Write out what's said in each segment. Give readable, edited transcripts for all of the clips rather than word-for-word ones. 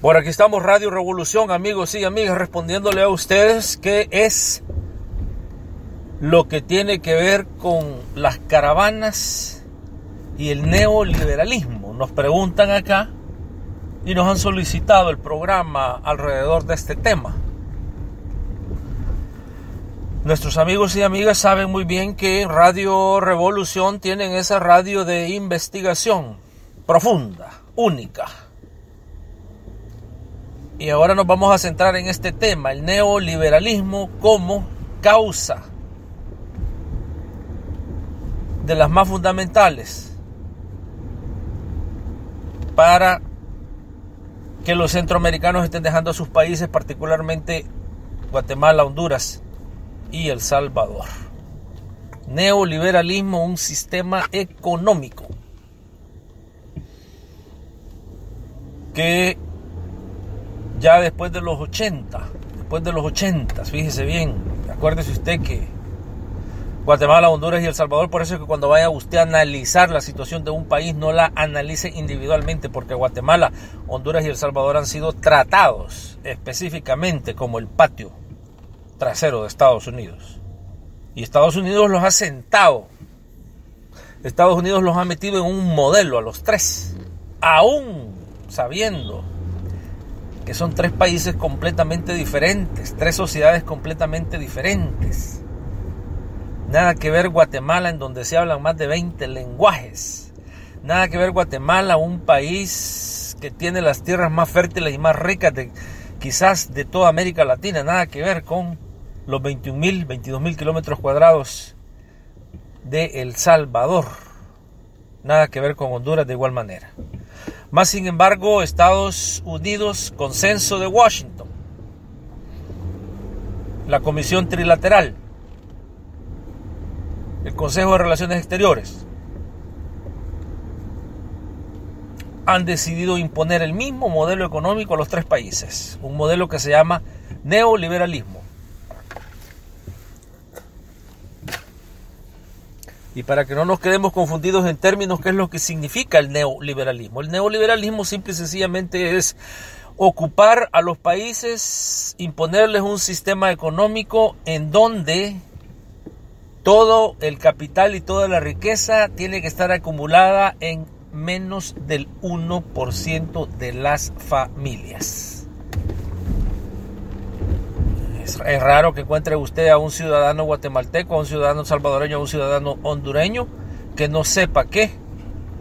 Bueno, aquí estamos, Radio Revolución, amigos y amigas, respondiéndole a ustedes qué es lo que tiene que ver con las caravanas y el neoliberalismo. Nos preguntan acá y nos han solicitado el programa alrededor de este tema. Nuestros amigos y amigas saben muy bien que Radio Revolución tienen esa radio de investigación profunda, única. Y ahora nos vamos a centrar en este tema, el neoliberalismo como causa de las más fundamentales para que los centroamericanos estén dejando a sus países, particularmente Guatemala, Honduras y El Salvador. Neoliberalismo, un sistema económico que ya después de los 80, fíjese bien, acuérdese usted que Guatemala, Honduras y El Salvador, por eso es que cuando vaya usted a analizar la situación de un país, no la analice individualmente, porque Guatemala, Honduras y El Salvador han sido tratados específicamente como el patio trasero de Estados Unidos. Y Estados Unidos los ha sentado. Estados Unidos los ha metido en un modelo a los tres, aún sabiendo que son tres países completamente diferentes, tres sociedades completamente diferentes. Nada que ver Guatemala, en donde se hablan más de 20 lenguajes. Nada que ver Guatemala, un país que tiene las tierras más fértiles y más ricas quizás de toda América Latina. Nada que ver con los 22.000 kilómetros cuadrados de El Salvador. Nada que ver con Honduras de igual manera. Más sin embargo, Estados Unidos, consenso de Washington, la Comisión Trilateral, el Consejo de Relaciones Exteriores, han decidido imponer el mismo modelo económico a los tres países, un modelo que se llama neoliberalismo. Y para que no nos quedemos confundidos en términos, ¿qué es lo que significa el neoliberalismo? El neoliberalismo simple y sencillamente es ocupar a los países, imponerles un sistema económico en donde todo el capital y toda la riqueza tiene que estar acumulada en menos del 1% de las familias. Es raro que encuentre usted a un ciudadano guatemalteco, a un ciudadano salvadoreño, a un ciudadano hondureño que no sepa que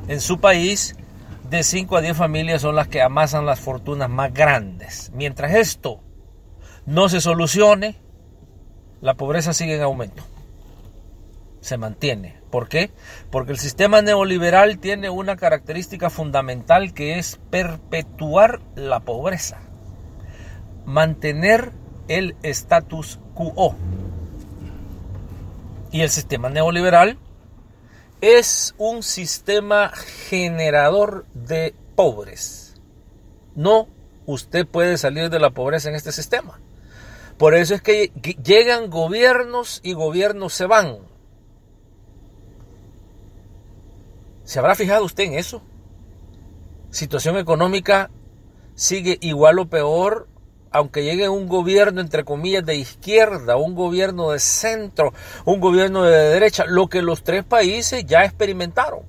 en su país de 5 a 10 familias son las que amasan las fortunas más grandes. Mientras esto no se solucione, la pobreza sigue en aumento. Se mantiene. ¿Por qué? Porque el sistema neoliberal tiene una característica fundamental que es perpetuar la pobreza, mantener el status quo. Y el sistema neoliberal es un sistema generador de pobres. No, usted puede salir de la pobreza en este sistema. Por eso es que llegan gobiernos y gobiernos se van. ¿Se habrá fijado usted en eso? Situación económica sigue igual o peor, aunque llegue un gobierno, entre comillas, de izquierda, un gobierno de centro, un gobierno de derecha, lo que los tres países ya experimentaron.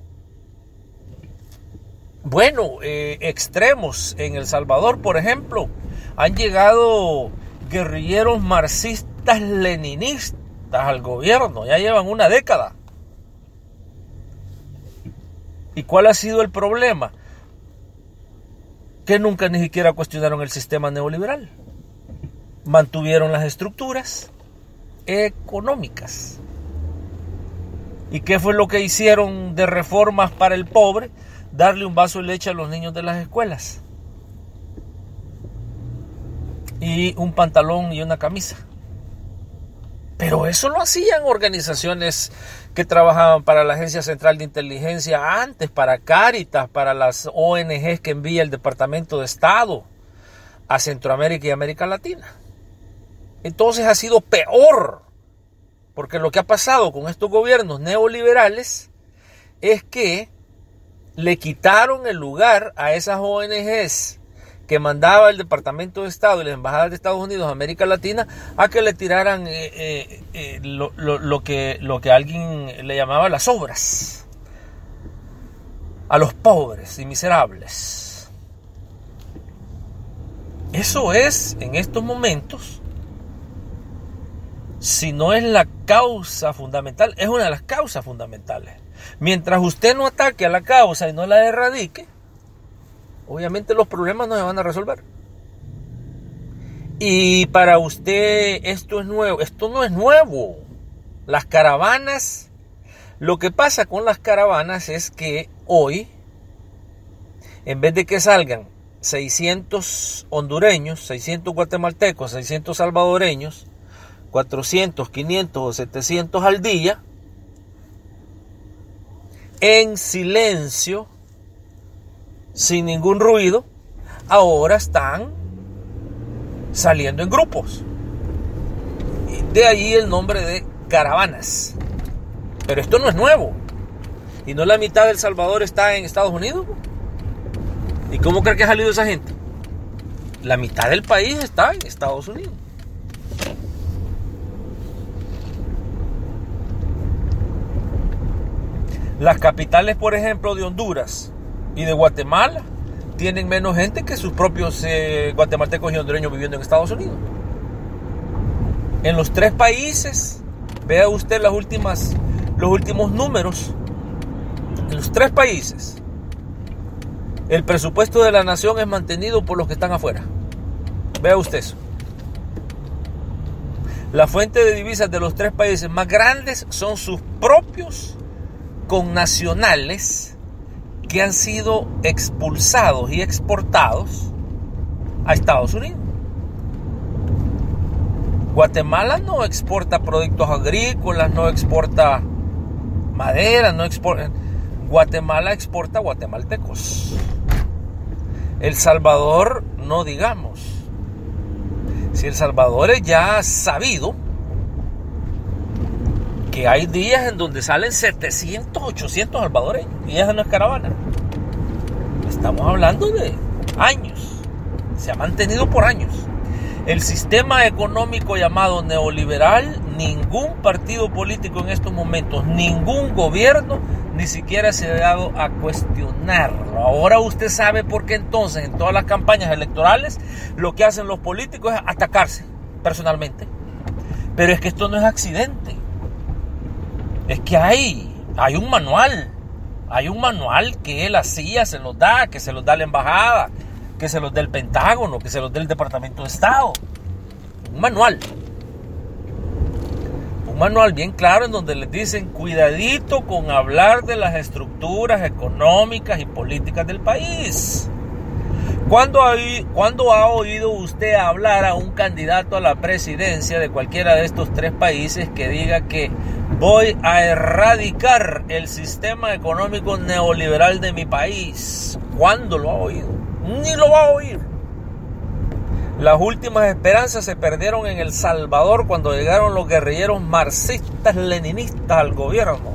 Bueno, extremos. En El Salvador, por ejemplo, han llegado guerrilleros marxistas leninistas al gobierno, ya llevan una década. ¿Y cuál ha sido el problema? Que nunca ni siquiera cuestionaron el sistema neoliberal. Mantuvieron las estructuras económicas. ¿Y qué fue lo que hicieron de reformas para el pobre? Darle un vaso de leche a los niños de las escuelas. Y un pantalón y una camisa. Pero eso lo hacían organizaciones que trabajaban para la Agencia Central de Inteligencia antes, para Cáritas, para las ONGs que envía el Departamento de Estado a Centroamérica y América Latina. Entonces ha sido peor, porque lo que ha pasado con estos gobiernos neoliberales es que le quitaron el lugar a esas ONGs que mandaba el Departamento de Estado y las embajadas de Estados Unidos a América Latina a que le tiraran lo que alguien le llamaba las obras a los pobres y miserables. Eso es, en estos momentos, si no es la causa fundamental, es una de las causas fundamentales. Mientras usted no ataque a la causa y no la erradique, obviamente los problemas no se van a resolver. Y para usted esto es nuevo. Esto no es nuevo. Las caravanas, lo que pasa con las caravanas es que hoy, en vez de que salgan 600 hondureños, 600 guatemaltecos, 600 salvadoreños, 400, 500 o 700 al día, en silencio, sin ningún ruido, ahora están saliendo en grupos. De ahí el nombre de caravanas. Pero esto no es nuevo. ¿Y no la mitad de El Salvador está en Estados Unidos? ¿Y cómo cree que ha salido esa gente? La mitad del país está en Estados Unidos. Las capitales, por ejemplo, de Honduras y de Guatemala tienen menos gente que sus propios guatemaltecos y hondureños viviendo en Estados Unidos. En los tres países, vea usted los últimos números. En los tres países, el presupuesto de la nación es mantenido por los que están afuera. Vea usted eso. La fuente de divisas de los tres países más grandes son sus propios connacionales que han sido expulsados y exportados a Estados Unidos. Guatemala no exporta productos agrícolas, no exporta madera, no exporta. Guatemala exporta guatemaltecos. El Salvador no digamos. Si El Salvador es ya sabido que hay días en donde salen 700, 800 salvadoreños y esa no es caravana. Estamos hablando de años. Se ha mantenido por años. El sistema económico llamado neoliberal, ningún partido político en estos momentos, ningún gobierno, ni siquiera se ha dado a cuestionarlo. Ahora usted sabe por qué entonces en todas las campañas electorales lo que hacen los políticos es atacarse personalmente. Pero es que esto no es accidente. Es que hay un manual. Hay un manual que la CIA se los da, que se los da la embajada, que se los dé el Pentágono, que se los dé el Departamento de Estado. Un manual. Un manual bien claro en donde les dicen cuidadito con hablar de las estructuras económicas y políticas del país. ¿Cuándo ha oído usted hablar a un candidato a la presidencia de cualquiera de estos tres países que diga que voy a erradicar el sistema económico neoliberal de mi país? ¿Cuándo lo ha oído? Ni lo va a oír. Las últimas esperanzas se perdieron en El Salvador cuando llegaron los guerrilleros marxistas-leninistas al gobierno.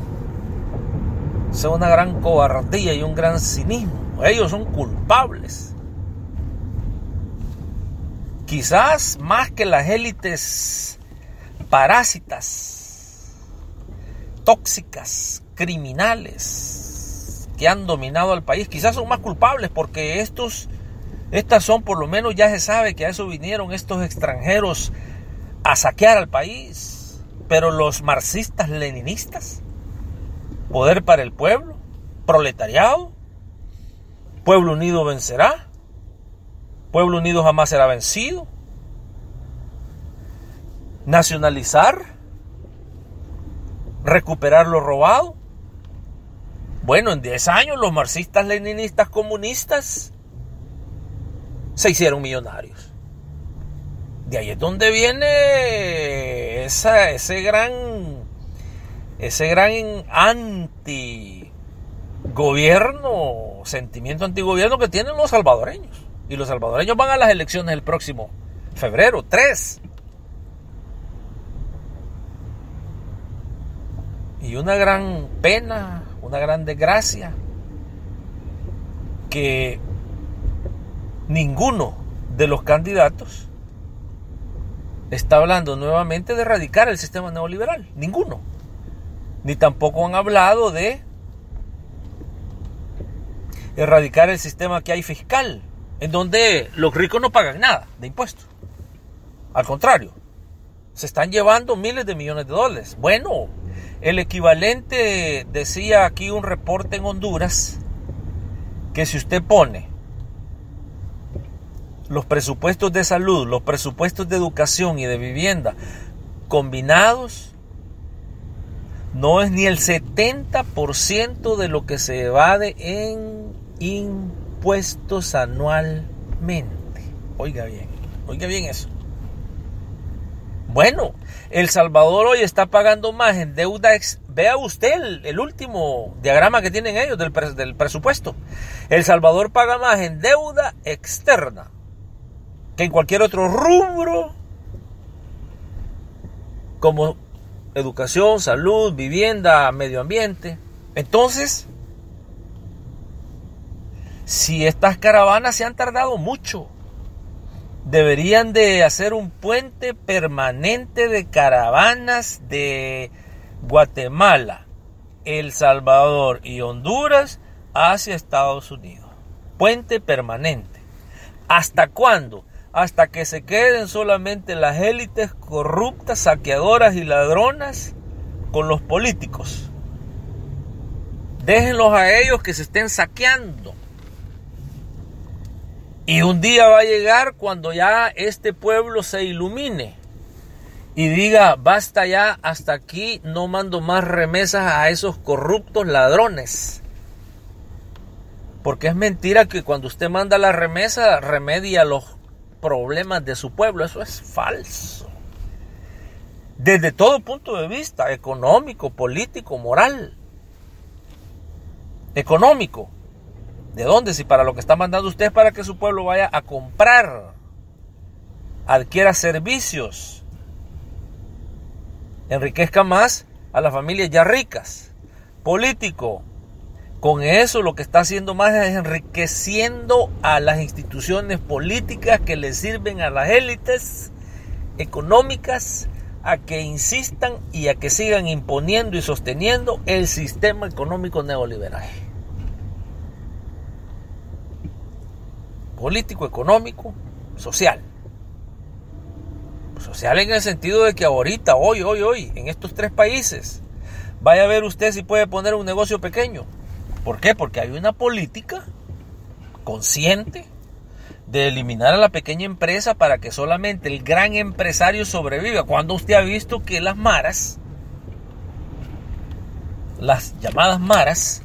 Eso es una gran cobardía y un gran cinismo. Ellos son culpables. Quizás más que las élites parásitas, tóxicas, criminales que han dominado al país, quizás son más culpables porque estas son, por lo menos ya se sabe que a eso vinieron estos extranjeros a saquear al país. Pero los marxistas leninistas, poder para el pueblo, proletariado, pueblo unido vencerá, pueblo unido jamás será vencido, nacionalizar, recuperar lo robado. Bueno, en 10 años los marxistas leninistas comunistas se hicieron millonarios. De ahí es donde viene ese gran antigobierno, sentimiento antigobierno que tienen los salvadoreños. Y los salvadoreños van a las elecciones el próximo febrero 3. Y una gran pena, una gran desgracia que ninguno de los candidatos está hablando nuevamente de erradicar el sistema neoliberal. Ninguno. Ni tampoco han hablado de erradicar el sistema que hay fiscal, en donde los ricos no pagan nada de impuestos. Al contrario, se están llevando miles de millones de dólares. Bueno, el equivalente, decía aquí un reporte en Honduras, que si usted pone los presupuestos de salud, los presupuestos de educación y de vivienda combinados, no es ni el 70% de lo que se evade en impuestos anualmente. Oiga bien eso. Bueno, El Salvador hoy está pagando más en deuda. Vea usted el último diagrama que tienen ellos del presupuesto. El Salvador paga más en deuda externa que en cualquier otro rubro, como educación, salud, vivienda, medio ambiente. Entonces, si estas caravanas se han tardado mucho, deberían de hacer un puente permanente de caravanas de Guatemala, El Salvador y Honduras hacia Estados Unidos. Puente permanente. ¿Hasta cuándo? Hasta que se queden solamente las élites corruptas, saqueadoras y ladronas con los políticos. Déjenlos a ellos que se estén saqueando. Y un día va a llegar cuando ya este pueblo se ilumine y diga: basta ya, hasta aquí, no mando más remesas a esos corruptos ladrones. Porque es mentira que cuando usted manda la remesa remedia los problemas de su pueblo. Eso es falso. Desde todo punto de vista, económico, político, moral. Económico. ¿De dónde? Si para lo que está mandando usted es para que su pueblo vaya a comprar, adquiera servicios, enriquezca más a las familias ya ricas. Político, con eso lo que está haciendo más es enriqueciendo a las instituciones políticas que le sirven a las élites económicas a que insistan y a que sigan imponiendo y sosteniendo el sistema económico neoliberal. Político, económico, social. Social en el sentido de que ahorita, hoy, en estos 3 países, vaya a ver usted si puede poner un negocio pequeño. ¿Por qué? Porque hay una política consciente de eliminar a la pequeña empresa para que solamente el gran empresario sobreviva. Cuando usted ha visto que las maras, las llamadas maras,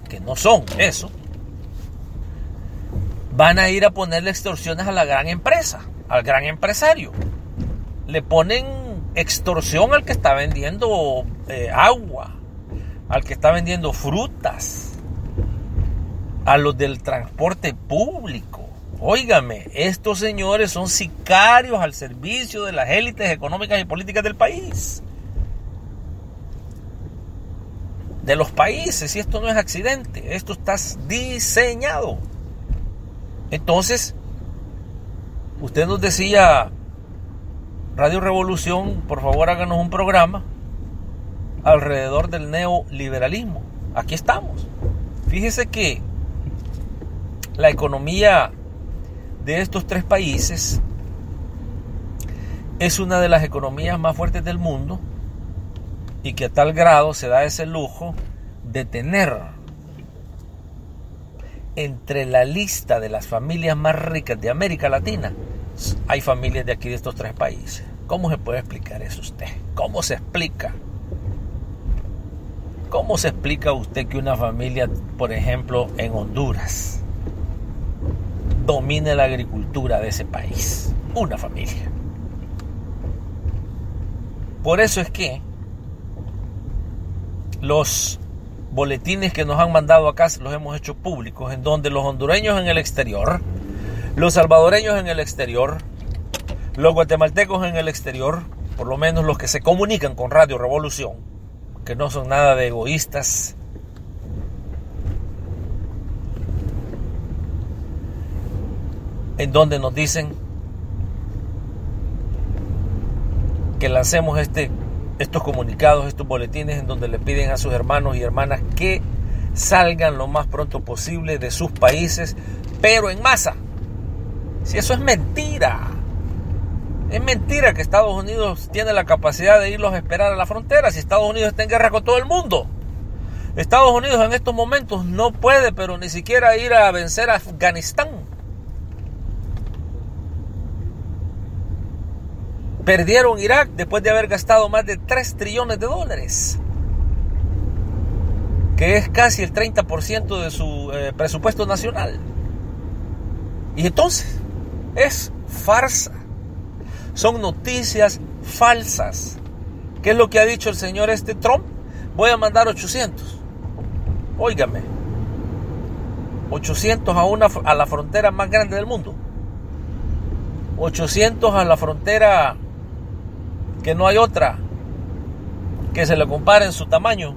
que no son eso, van a ir a ponerle extorsiones a la gran empresa, al gran empresario. Le ponen extorsión al que está vendiendo agua, al que está vendiendo frutas, a los del transporte público. Óigame, estos señores son sicarios al servicio de las élites económicas y políticas del país. De los países, y esto no es accidente, esto está diseñado. Entonces, usted nos decía, Radio Revolución, por favor háganos un programa alrededor del neoliberalismo. Aquí estamos. Fíjese que la economía de estos 3 países es una de las economías más fuertes del mundo y que a tal grado se da ese lujo de tener entre la lista de las familias más ricas de América Latina, hay familias de aquí de estos 3 países. ¿Cómo se puede explicar eso usted? ¿Cómo se explica? ¿Cómo se explica usted que una familia, por ejemplo, en Honduras, domine la agricultura de ese país? Una familia. Por eso es que los boletines que nos han mandado acá los hemos hecho públicos, en donde los hondureños en el exterior, los salvadoreños en el exterior, los guatemaltecos en el exterior, por lo menos los que se comunican con Radio Revolución, que no son nada de egoístas, en donde nos dicen que lancemos estos comunicados, estos boletines, en donde le piden a sus hermanos y hermanas que salgan lo más pronto posible de sus países, pero en masa. Si eso es mentira. Es mentira que Estados Unidos tiene la capacidad de irlos a esperar a la frontera, si Estados Unidos está en guerra con todo el mundo. Estados Unidos en estos momentos no puede, pero ni siquiera ir a vencer a Afganistán. Perdieron Irak después de haber gastado más de 3 trillones de dólares, que es casi el 30% de su presupuesto nacional. Y entonces es farsa. Son noticias falsas. ¿Qué es lo que ha dicho el señor Trump? Voy a mandar 800. Óigame, 800 a la frontera más grande del mundo. 800 a la frontera que no hay otra que se le compare en su tamaño.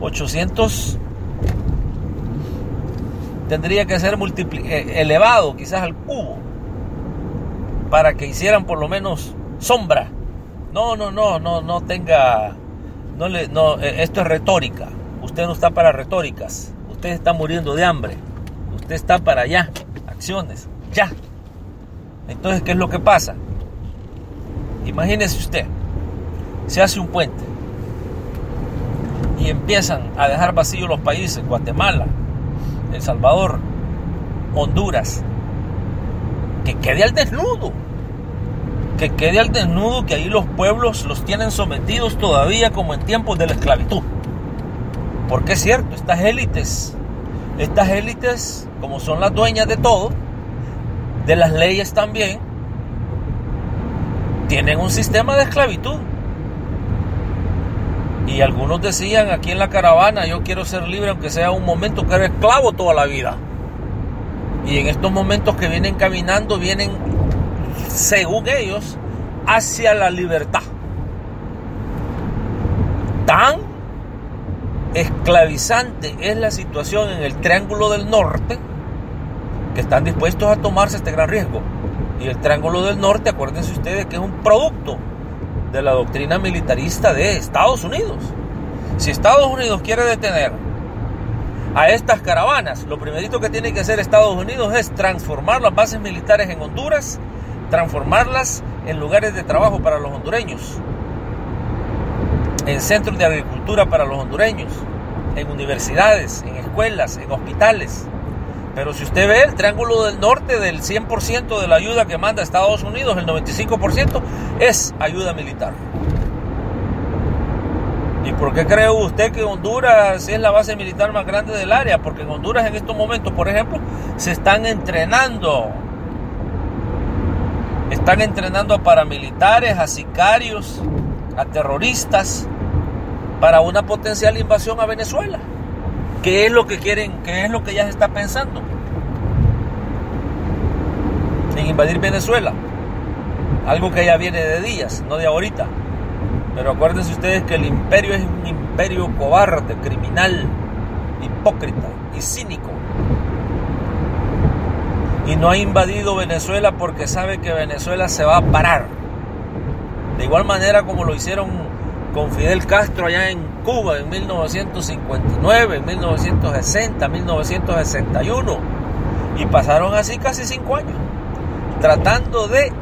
800 tendría que ser elevado quizás al cubo para que hicieran por lo menos sombra. No tenga, esto es retórica. Usted no está para retóricas. Usted está muriendo de hambre. Usted está para ya, acciones, ya. Entonces, ¿qué es lo que pasa? Imagínese usted, se hace un puente y empiezan a dejar vacíos los países, Guatemala, El Salvador, Honduras, que quede al desnudo, que ahí los pueblos los tienen sometidos todavía como en tiempos de la esclavitud. Porque es cierto, estas élites, como son las dueñas de todo, de las leyes también, tienen un sistema de esclavitud. Y algunos decían aquí en la caravana: yo quiero ser libre aunque sea un momento, que era esclavo toda la vida. Y en estos momentos que vienen caminando, vienen, según ellos, hacia la libertad. Tan esclavizante es la situación en el Triángulo del Norte que están dispuestos a tomarse este gran riesgo. Y el Triángulo del Norte, acuérdense ustedes que es un producto de la doctrina militarista de Estados Unidos. Si Estados Unidos quiere detener a estas caravanas, lo primerito que tiene que hacer Estados Unidos es transformar las bases militares en Honduras, transformarlas en lugares de trabajo para los hondureños, en centros de agricultura para los hondureños, en universidades, en escuelas, en hospitales. Pero si usted ve el Triángulo del Norte, del 100% de la ayuda que manda Estados Unidos, el 95% es ayuda militar. ¿Y por qué cree usted que Honduras es la base militar más grande del área? Porque en Honduras en estos momentos, por ejemplo, se están entrenando a paramilitares, a sicarios, a terroristas, para una potencial invasión a Venezuela. ¿Qué es lo que quieren? ¿Qué es lo que ya se está pensando? En invadir Venezuela. Algo que ya viene de días, no de ahorita. Pero acuérdense ustedes que el imperio es un imperio cobarde, criminal, hipócrita y cínico. Y no ha invadido Venezuela porque sabe que Venezuela se va a parar. De igual manera como lo hicieron con Fidel Castro allá en Cuba en 1959, en 1960, 1961. Y pasaron así casi 5 años tratando de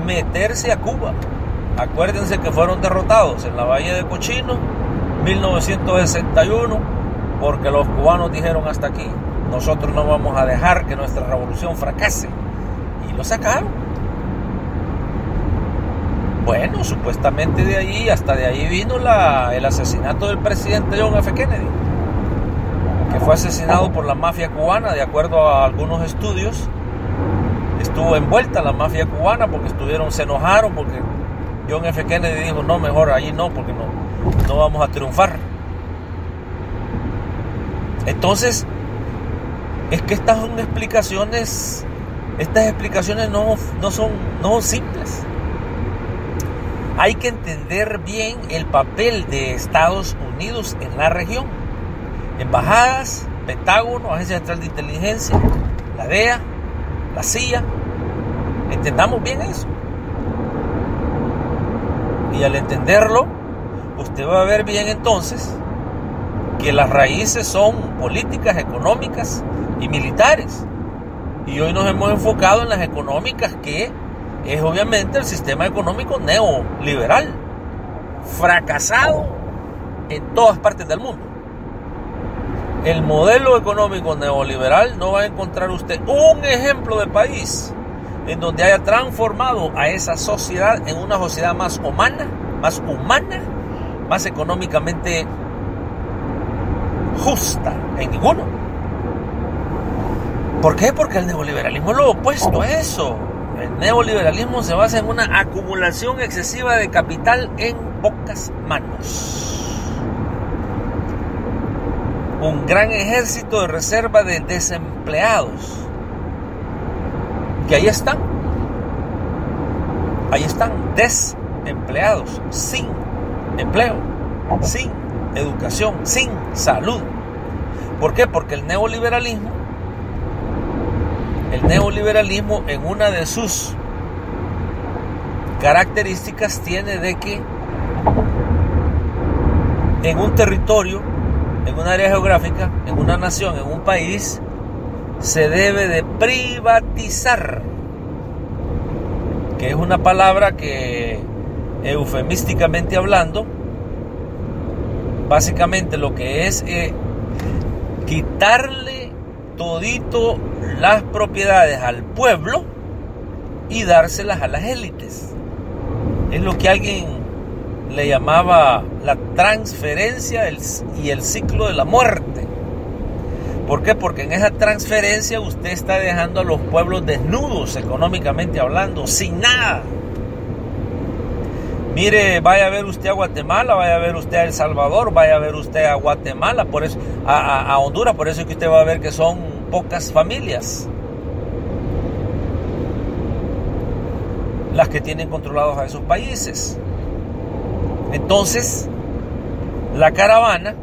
meterse a Cuba. Acuérdense que fueron derrotados en la Bahía de Cochino, 1961, porque los cubanos dijeron: hasta aquí, nosotros no vamos a dejar que nuestra revolución fracase. Y lo sacaron. Bueno, supuestamente hasta de ahí vino el asesinato del presidente John F. Kennedy, que fue asesinado por la mafia cubana. De acuerdo a algunos estudios, estuvo envuelta la mafia cubana porque se enojaron porque John F. Kennedy dijo: no, mejor ahí no, porque no vamos a triunfar. Entonces, es que estas explicaciones no son simples. Hay que entender bien el papel de Estados Unidos en la región. Embajadas, Pentágono, Agencia Central de Inteligencia, la DEA, la CIA. Entendamos bien eso. Y al entenderlo, usted va a ver bien entonces que las raíces son políticas, económicas y militares. Y hoy nos hemos enfocado en las económicas, que es obviamente el sistema económico neoliberal, fracasado en todas partes del mundo. El modelo económico neoliberal, no va a encontrar usted un ejemplo de país en donde haya transformado a esa sociedad en una sociedad más humana, más económicamente justa. En ninguno. ¿Por qué? Porque el neoliberalismo es lo opuesto a eso. El neoliberalismo se basa en una acumulación excesiva de capital en pocas manos. Un gran ejército de reserva de desempleados, que ahí están desempleados, sin empleo, sin educación, sin salud. ¿Por qué? Porque el neoliberalismo en una de sus características tiene de que en un territorio, en un área geográfica, en una nación, en un país, se debe de privatizar, que es una palabra que, eufemísticamente hablando, básicamente lo que es quitarle todito las propiedades al pueblo y dárselas a las élites. Es lo que alguien le llamaba la transferencia y el ciclo de la muerte. ¿Por qué? Porque en esa transferencia usted está dejando a los pueblos desnudos, económicamente hablando, sin nada. Mire, vaya a ver usted a Guatemala, vaya a ver usted a El Salvador, vaya a ver usted a Guatemala, por eso, a Honduras, por eso es que usted va a ver que son pocas familias las que tienen controlados a esos países. Entonces, la caravana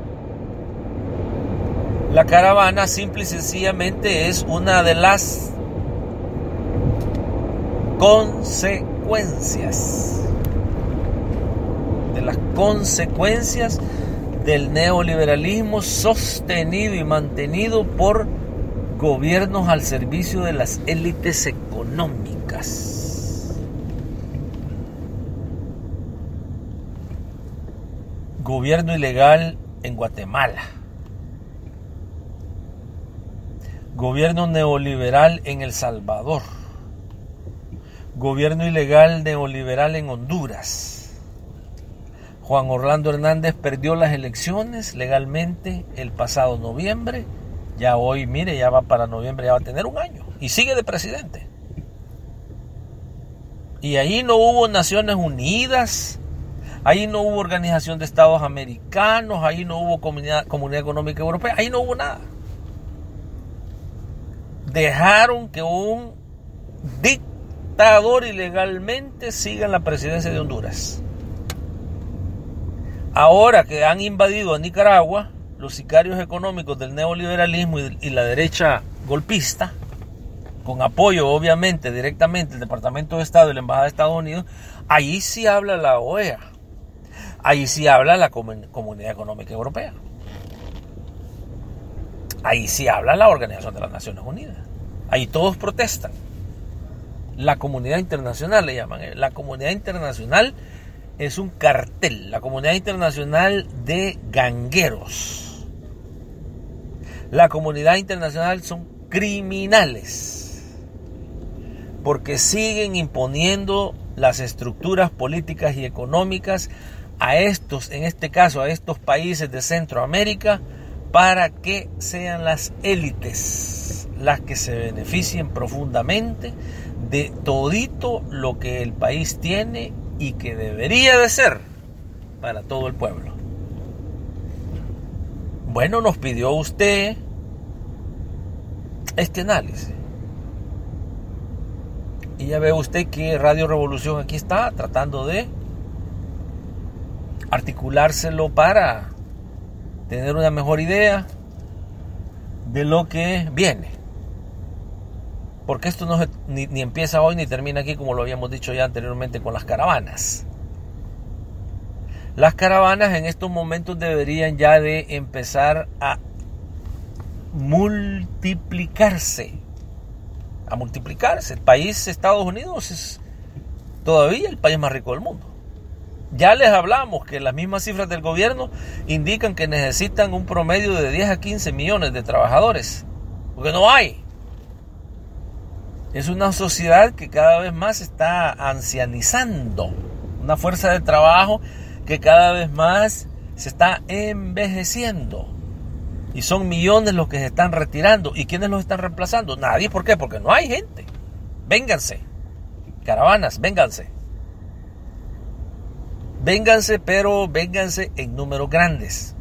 simple y sencillamente es una de las consecuencias del neoliberalismo sostenido y mantenido por gobiernos al servicio de las élites económicas. Gobierno ilegal en Guatemala. Gobierno neoliberal en El Salvador. Gobierno ilegal neoliberal en Honduras. Juan Orlando Hernández perdió las elecciones legalmente el pasado noviembre. Ya hoy, mire, ya va para noviembre, ya va a tener un año. Y sigue de presidente. Y ahí no hubo Naciones Unidas, ahí no hubo Organización de Estados Americanos, ahí no hubo Comunidad Económica Europea, ahí no hubo nada. Dejaron que un dictador ilegalmente siga en la presidencia de Honduras. Ahora que han invadido a Nicaragua, los sicarios económicos del neoliberalismo y la derecha golpista, con apoyo obviamente directamente del Departamento de Estado y la Embajada de Estados Unidos, ahí sí habla la OEA, ahí sí habla la Comunidad Económica Europea, ahí sí habla la Organización de las Naciones Unidas, ahí todos protestan. La comunidad internacional le llaman, la comunidad internacional es un cartel, la comunidad internacional de gangueros. La comunidad internacional son criminales, porque siguen imponiendo las estructuras políticas y económicas a estos, en este caso a estos países de Centroamérica, para que sean las élites las que se beneficien profundamente de todito lo que el país tiene y que debería de ser para todo el pueblo. Bueno, nos pidió usted este análisis. Y ya ve usted que Radio Revolución aquí está tratando de articulárselo para tener una mejor idea de lo que viene. Porque esto no ni empieza hoy ni termina aquí, como lo habíamos dicho ya anteriormente con las caravanas. Las caravanas en estos momentos deberían ya de empezar a multiplicarse. El país Estados Unidos es todavía el país más rico del mundo. Ya les hablamos que las mismas cifras del gobierno indican que necesitan un promedio de 10 a 15 millones de trabajadores, porque no hay. Es una sociedad que cada vez más se está ancianizando, una fuerza de trabajo que cada vez más se está envejeciendo. Y son millones los que se están retirando. ¿Y quiénes los están reemplazando? Nadie. ¿Por qué? Porque no hay gente. Vénganse. Caravanas, vénganse. Vénganse, pero vénganse en números grandes.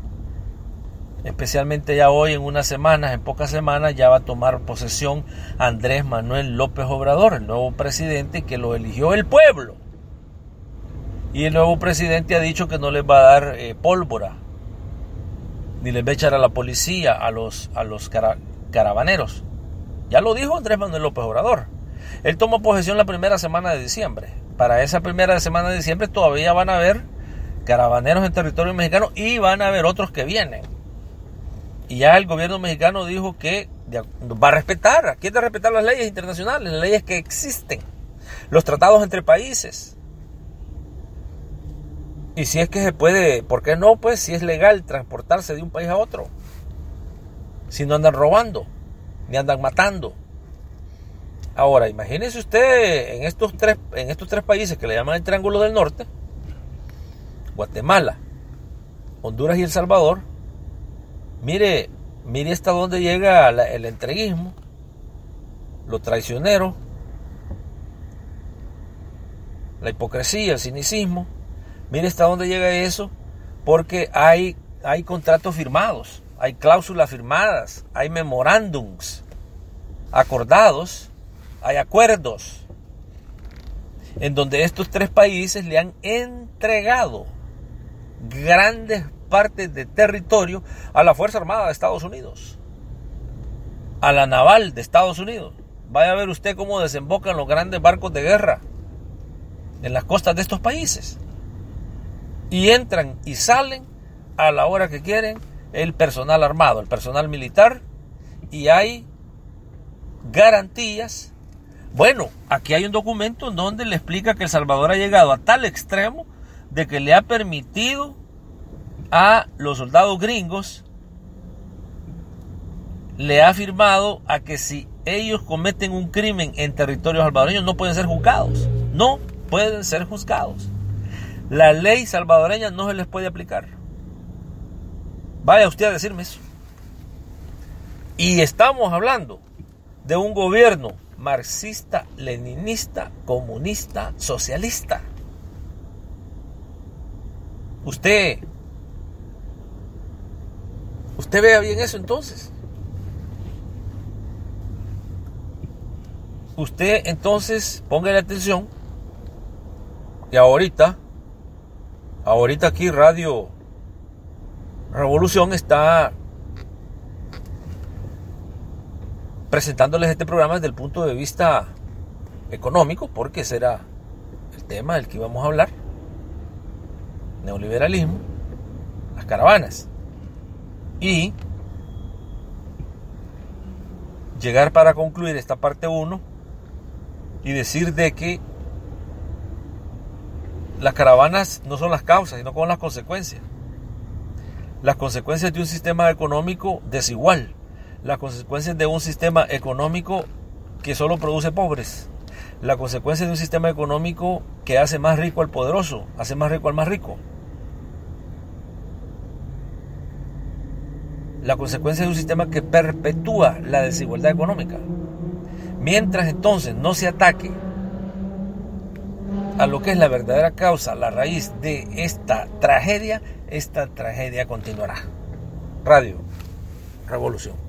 Especialmente ya hoy, en pocas semanas, ya va a tomar posesión Andrés Manuel López Obrador, el nuevo presidente que lo eligió el pueblo. Y el nuevo presidente ha dicho que no les va a dar pólvora, ni les va a echar a la policía a los caravaneros. Ya lo dijo Andrés Manuel López Obrador. Él tomó posesión la primera semana de diciembre. Para esa primera semana de diciembre todavía van a haber caravaneros en territorio mexicano y van a haber otros que vienen. Y ya el gobierno mexicano dijo que va a respetar, quiere respetar las leyes internacionales, las leyes que existen, los tratados entre países. Y si es que se puede, ¿por qué no? Pues si es legal transportarse de un país a otro. Si no andan robando, ni andan matando. Ahora, imagínese usted en estos tres países que le llaman el Triángulo del Norte, Guatemala, Honduras y El Salvador. Mire hasta dónde llega el entreguismo, lo traicionero, la hipocresía, el cinicismo. Mire hasta dónde llega eso, porque hay contratos firmados, hay cláusulas firmadas, hay memorándums acordados, hay acuerdos en donde estos tres países le han entregado grandes partes de territorio a la Fuerza Armada de Estados Unidos, a la naval de Estados Unidos. Vaya a ver usted cómo desembocan los grandes barcos de guerra en las costas de estos países. Y entran y salen a la hora que quieren el personal armado, el personal militar, y hay garantías. Bueno, aquí hay un documento en donde le explica que El Salvador ha llegado a tal extremo de que le ha permitido a los soldados gringos, le ha firmado a que si ellos cometen un crimen en territorio salvadoreño no pueden ser juzgados. No pueden ser juzgados. La ley salvadoreña no se les puede aplicar. Vaya usted a decirme eso. Y estamos hablando de un gobierno marxista, leninista, comunista, socialista. Usted vea bien eso entonces. Usted entonces póngale atención. Y ahorita aquí Radio Revolución está presentándoles este programa desde el punto de vista económico, porque ese era el tema del que íbamos a hablar. Neoliberalismo, las caravanas. Y llegar para concluir esta parte 1 y decir de que las caravanas no son las causas, sino como las consecuencias. Las consecuencias de un sistema económico desigual. Las consecuencias de un sistema económico que solo produce pobres. La consecuencia de un sistema económico que hace más rico al poderoso, hace más rico al más rico. La consecuencia de un sistema que perpetúa la desigualdad económica. Mientras entonces no se ataque a lo que es la verdadera causa, la raíz de esta tragedia continuará. Radio Revolución.